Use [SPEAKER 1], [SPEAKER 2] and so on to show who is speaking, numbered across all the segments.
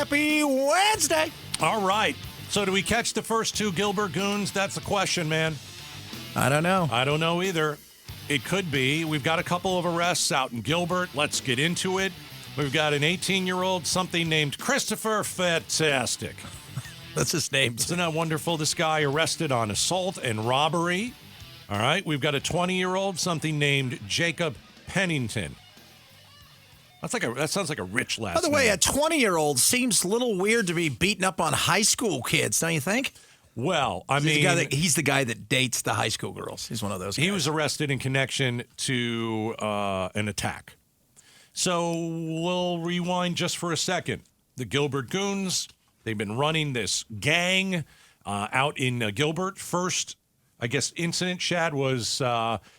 [SPEAKER 1] Happy Wednesday.
[SPEAKER 2] All right. So do we catch the first two Gilbert Goons? That's the question, man.
[SPEAKER 1] I don't know.
[SPEAKER 2] I don't know either. It could be. We've got a couple of arrests out in Gilbert. Let's get into it. We've got an 18-year-old, something named Christopher Fantastic.
[SPEAKER 1] That's his name.
[SPEAKER 2] Isn't that wonderful? This guy arrested on assault and robbery. All right. We've got a 20-year-old, something named Jacob Pennington. That sounds like a rich last name.
[SPEAKER 1] By the way, a 20-year-old seems a little weird to be beating up on high school kids, don't you think?
[SPEAKER 2] Well, I mean...
[SPEAKER 1] He's the guy that dates the high school girls. He's one of those guys.
[SPEAKER 2] He was arrested in connection to an attack. So we'll rewind just for a second. The Gilbert Goons, they've been running this gang out in Gilbert. First, I guess, incident, Chad, was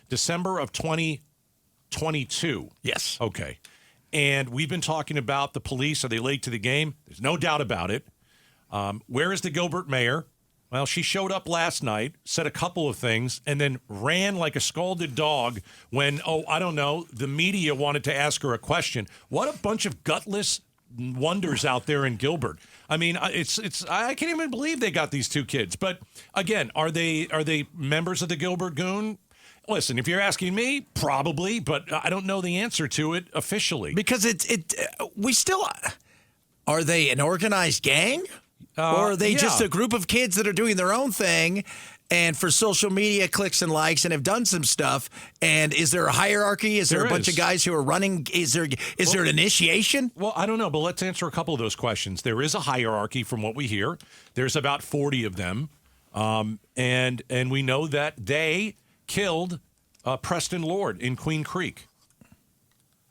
[SPEAKER 2] December of 2022.
[SPEAKER 1] Yes.
[SPEAKER 2] Okay. And we've been talking about the police. Are they late to the game? There's no doubt about it. Where is the Gilbert mayor? Well, she showed up last night, said a couple of things, and then ran like a scalded dog when, I don't know, the media wanted to ask her a question. What a bunch of gutless wonders out there in Gilbert. I mean, I can't even believe they got these two kids. But again, are they members of the Gilbert Goon? Listen, if you're asking me, probably, but I don't know the answer to it officially.
[SPEAKER 1] Because we still, are they an organized gang? Or are they just a group of kids that are doing their own thing and for social media clicks and likes and have done some stuff? And is there a hierarchy? Is there a bunch of guys who are running? Is there an initiation?
[SPEAKER 2] Well, I don't know, but let's answer a couple of those questions. There is a hierarchy from what we hear. There's about 40 of them. And we know that they killed Preston Lord in Queen Creek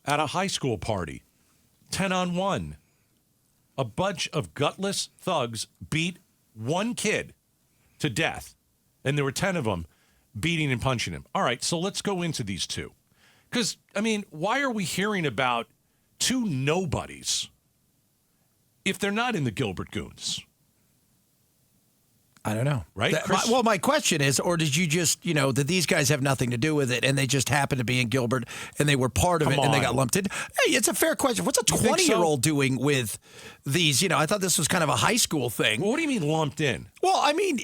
[SPEAKER 2] at a high school party, 10-on-1. A bunch of gutless thugs beat one kid to death, and there were 10 of them beating and punching him. All right, so let's go into these two. Because, I mean, why are we hearing about two nobodies if they're not in the Gilbert Goons?
[SPEAKER 1] I don't know.
[SPEAKER 2] Right?
[SPEAKER 1] My question is, or did you just, did these guys have nothing to do with it and they just happened to be in Gilbert and they were part of it and they got lumped in? Hey, it's a fair question. What's a 20-year-old doing with these? I thought this was kind of a high school thing.
[SPEAKER 2] Well, what do you mean lumped in?
[SPEAKER 1] Well, I mean,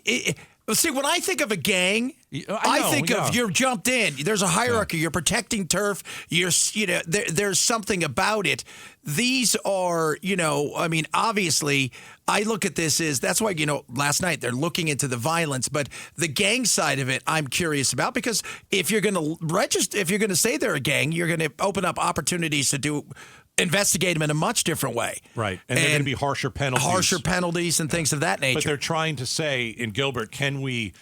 [SPEAKER 1] see, when I think of a gang, I think of you're jumped in. There's a hierarchy. Yeah. You're protecting turf. There's something about it. These are, I mean, obviously, I look at this as that's why, last night they're looking into the violence, but the gang side of it, I'm curious about because if you're going to register, if you're going to say they're a gang, you're going to open up opportunities to investigate them in a much different way.
[SPEAKER 2] Right. And they're going to be harsher penalties.
[SPEAKER 1] Harsher penalties and things of that nature.
[SPEAKER 2] But they're trying to say in Gilbert, can we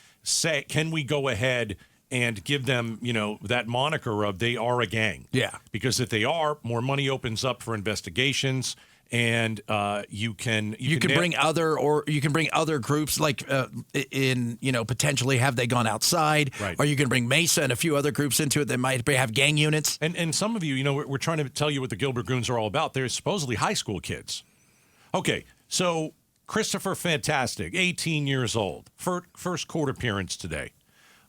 [SPEAKER 2] go ahead and give them, that moniker of they are a gang?
[SPEAKER 1] Yeah.
[SPEAKER 2] Because if they are, more money opens up for investigations. And you can
[SPEAKER 1] bring other groups like potentially have they gone outside,
[SPEAKER 2] right.
[SPEAKER 1] Or you can bring Mesa and a few other groups into it that might have gang units.
[SPEAKER 2] And some of you, we're trying to tell you what the Gilbert Goons are all about. They're supposedly high school kids. Okay, so Christopher Fantastic, 18 years old, first court appearance today.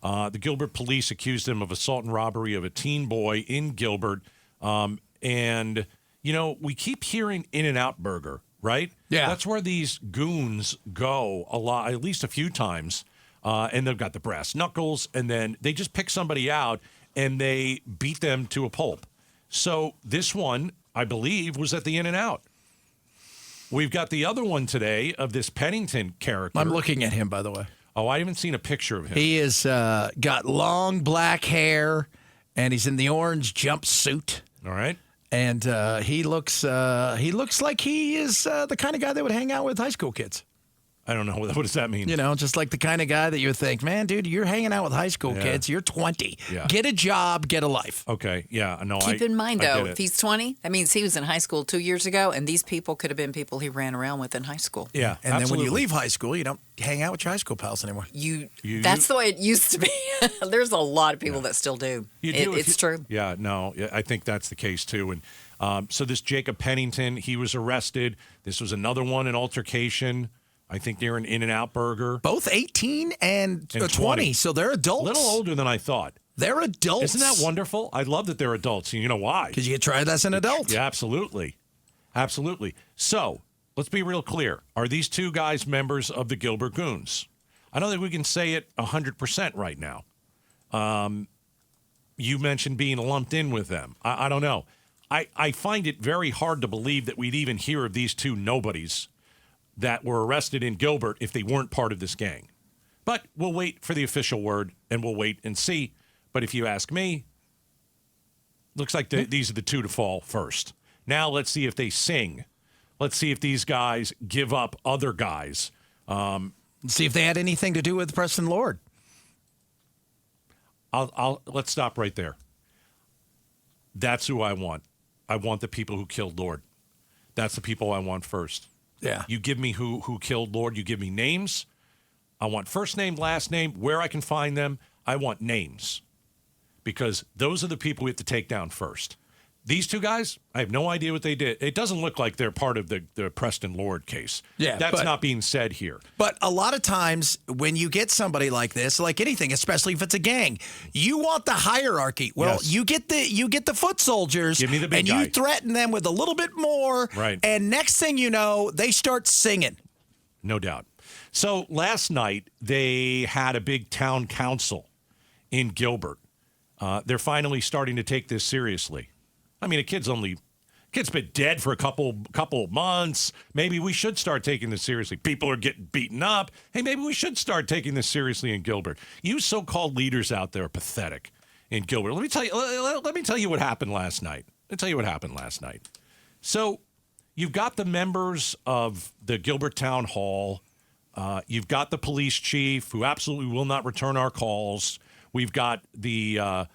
[SPEAKER 2] The Gilbert police accused him of assault and robbery of a teen boy in Gilbert, and. We keep hearing In-N-Out Burger, right?
[SPEAKER 1] Yeah.
[SPEAKER 2] That's where these goons go a lot, at least a few times. And they've got the brass knuckles, and then they just pick somebody out and they beat them to a pulp. So this one, I believe, was at the In-N-Out. We've got the other one today of this Pennington character.
[SPEAKER 1] I'm looking at him, by the way.
[SPEAKER 2] Oh, I haven't seen a picture of him.
[SPEAKER 1] He is got long black hair, and he's in the orange jumpsuit.
[SPEAKER 2] All right.
[SPEAKER 1] And he looks like he is the kind of guy that would hang out with high school kids.
[SPEAKER 2] I don't know. What does that mean?
[SPEAKER 1] Just like the kind of guy that you think, man, dude, you're hanging out with high school kids. You're 20.
[SPEAKER 2] Yeah.
[SPEAKER 1] Get a job, get a life.
[SPEAKER 2] Okay. Yeah. No.
[SPEAKER 3] Keep in mind, though, if he's 20, that means he was in high school 2 years ago, and these people could have been people he ran around with in high school.
[SPEAKER 2] Yeah.
[SPEAKER 1] And
[SPEAKER 2] absolutely.
[SPEAKER 1] then when you leave high school, you don't hang out with your high school pals anymore.
[SPEAKER 3] That's the way it used to be. There's a lot of people that still do. It's true.
[SPEAKER 2] Yeah. No. I think that's the case too. And so this Jacob Pennington, he was arrested. This was another one, an altercation. I think they're an In-N-Out Burger.
[SPEAKER 1] Both 18 and 20, so they're adults.
[SPEAKER 2] A little older than I thought.
[SPEAKER 1] They're adults.
[SPEAKER 2] Isn't that wonderful? I love that they're adults. And you know why?
[SPEAKER 1] Because you get tried as an adult.
[SPEAKER 2] Yeah, absolutely. Absolutely. So let's be real clear. Are these two guys members of the Gilbert Goons? I don't think we can say it 100% right now. You mentioned being lumped in with them. I don't know. I find it very hard to believe that we'd even hear of these two nobodies that were arrested in Gilbert if they weren't part of this gang. But we'll wait for the official word, and we'll wait and see. But if you ask me, looks like these are the two to fall first. Now let's see if they sing. Let's see if these guys give up other guys.
[SPEAKER 1] See if they had anything to do with Preston Lord.
[SPEAKER 2] Let's stop right there. That's who I want. I want the people who killed Lord. That's the people I want first.
[SPEAKER 1] Yeah.
[SPEAKER 2] You give me who killed Lord. You give me names. I want first name, last name, where I can find them. I want names because those are the people we have to take down first. These two guys, I have no idea what they did. It doesn't look like they're part of the Preston Lord case.
[SPEAKER 1] Yeah,
[SPEAKER 2] that's not being said here.
[SPEAKER 1] But a lot of times when you get somebody like this, like anything, especially if it's a gang, you want the hierarchy. Well,
[SPEAKER 2] yes.
[SPEAKER 1] you get the foot soldiers,
[SPEAKER 2] Give me the big
[SPEAKER 1] and
[SPEAKER 2] guy.
[SPEAKER 1] You threaten them with a little bit more.
[SPEAKER 2] Right.
[SPEAKER 1] And next thing you know, they start singing.
[SPEAKER 2] No doubt. So last night they had a big town council in Gilbert. They're finally starting to take this seriously. I mean, kid's been dead for a couple months. Maybe we should start taking this seriously. People are getting beaten up. Hey, maybe we should start taking this seriously in Gilbert. You so-called leaders out there are pathetic in Gilbert. Let me tell you what happened last night. So you've got the members of the Gilbert Town Hall. You've got the police chief who absolutely will not return our calls. We've got the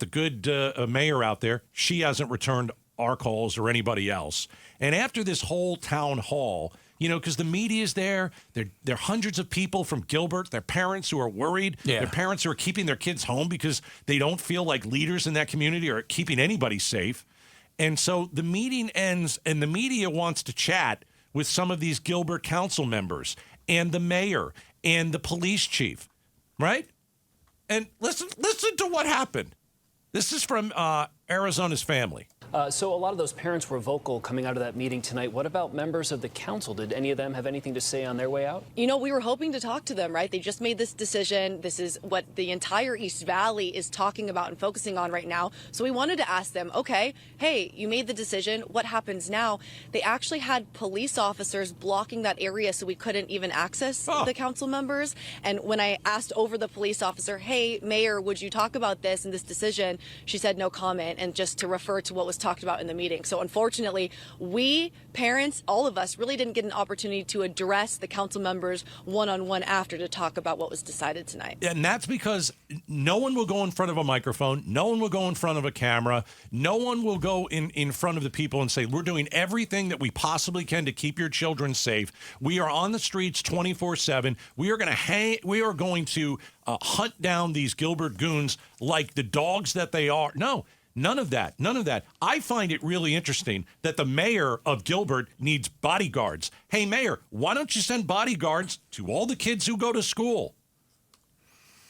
[SPEAKER 2] good mayor out there. She hasn't returned our calls or anybody else. And after this whole town hall, because the media is there, there are hundreds of people from Gilbert, their parents who are worried, their parents who are keeping their kids home because they don't feel like leaders in that community are keeping anybody safe. And so the meeting ends, and the media wants to chat with some of these Gilbert council members and the mayor and the police chief, right? And listen to what happened. This is from Arizona's Family.
[SPEAKER 4] So a lot of those parents were vocal coming out of that meeting tonight. What about members of the council? Did any of them have anything to say on their way out?
[SPEAKER 5] We were hoping to talk to them, right? They just made this decision. This is what the entire East Valley is talking about and focusing on right now. So we wanted to ask them, okay, hey, you made the decision. What happens now? They actually had police officers blocking that area so we couldn't even access the council members. And when I asked over the police officer, hey, Mayor, would you talk about this and this decision? She said no comment, and just to refer to what was talked about in the meeting. So unfortunately, we parents, all of us, really didn't get an opportunity to address the council members one-on-one after to talk about what was decided tonight.
[SPEAKER 2] And that's because no one will go in front of a microphone. No one will go in front of a camera. No one will go in front of the people and say, we're doing everything that we possibly can to keep your children safe. We are on the streets 24/7. We are going to hunt down these Gilbert Goons like the dogs that they are. No. None of that. I find it really interesting that the mayor of Gilbert needs bodyguards. Hey, mayor, why don't you send bodyguards to all the kids who go to school?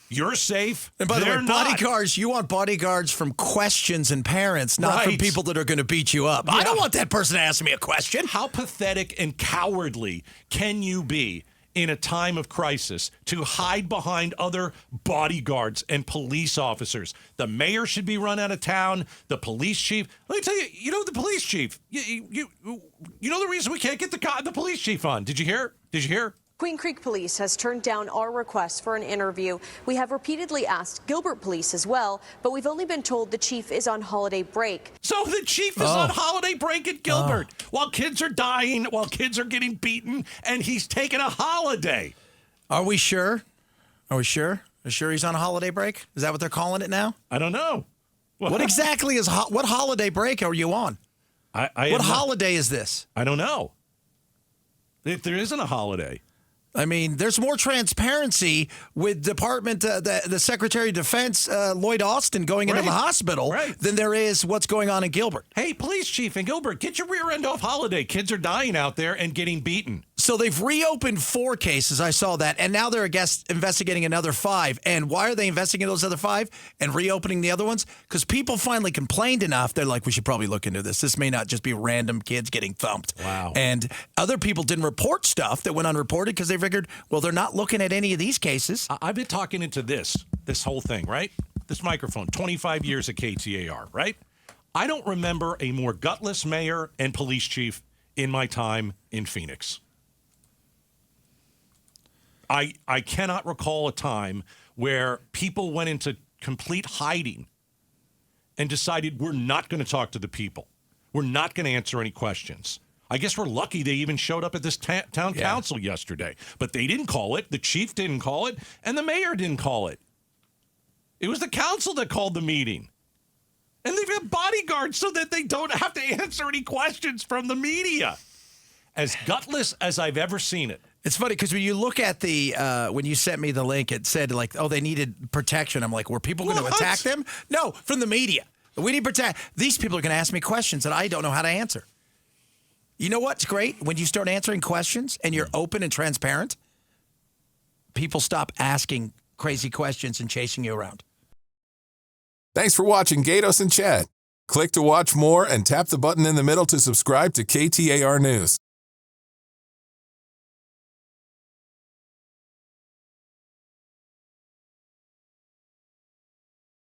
[SPEAKER 2] You're safe.
[SPEAKER 1] And by the way,
[SPEAKER 2] They're not.
[SPEAKER 1] bodyguards, you want bodyguards from questions and parents, not from people that are going to beat you up.
[SPEAKER 2] Yeah.
[SPEAKER 1] I don't want that person to ask me a question.
[SPEAKER 2] How pathetic and cowardly can you be in a time of crisis to hide behind other bodyguards and police officers? The mayor should be run out of town. The police chief. Let me tell you, the police chief, you know the reason we can't get the police chief on. Did you hear?
[SPEAKER 6] Queen Creek Police has turned down our request for an interview. We have repeatedly asked Gilbert Police as well, but we've only been told the chief is on holiday break.
[SPEAKER 2] So the chief is on holiday break at Gilbert while kids are dying, while kids are getting beaten, and he's taking a holiday.
[SPEAKER 1] Are we sure? Are we sure he's on a holiday break? Is that what they're calling it now?
[SPEAKER 2] I don't know.
[SPEAKER 1] What exactly is what holiday break are you on? What holiday is this?
[SPEAKER 2] I don't know. There isn't a holiday.
[SPEAKER 1] I mean, there's more transparency with the Secretary of Defense, Lloyd Austin, going into the hospital than there is what's going on in Gilbert.
[SPEAKER 2] Hey, police chief in Gilbert, get your rear end off Holiday. Kids are dying out there and getting beaten.
[SPEAKER 1] So they've reopened 4 cases. I saw that. And now they're, investigating another 5. And why are they investigating those other 5 and reopening the other ones? Because people finally complained enough. They're like, we should probably look into this. This may not just be random kids getting thumped.
[SPEAKER 2] Wow.
[SPEAKER 1] And other people didn't report stuff that went unreported because they figured, well, they're not looking at any of these cases.
[SPEAKER 2] I've been talking into this whole thing, right? This microphone, 25 years at KTAR, right? I don't remember a more gutless mayor and police chief in my time in Phoenix. I cannot recall a time where people went into complete hiding and decided we're not going to talk to the people. We're not going to answer any questions. I guess we're lucky they even showed up at this town council yesterday. But they didn't call it. The chief didn't call it. And the mayor didn't call it. It was the council that called the meeting. And they've got bodyguards so that they don't have to answer any questions from the media. As gutless as I've ever seen it.
[SPEAKER 1] It's funny because when you look at when you sent me the link, it said like, oh, they needed protection. I'm like, were people going to attack them? No, from the media. We need protect. These people are going to ask me questions that I don't know how to answer. You know what's great? When you start answering questions and you're open and transparent, people stop asking crazy questions and chasing you around.
[SPEAKER 7] Thanks for watching Gaydos and Chad. Click to watch more and tap the button in the middle to subscribe to KTAR News.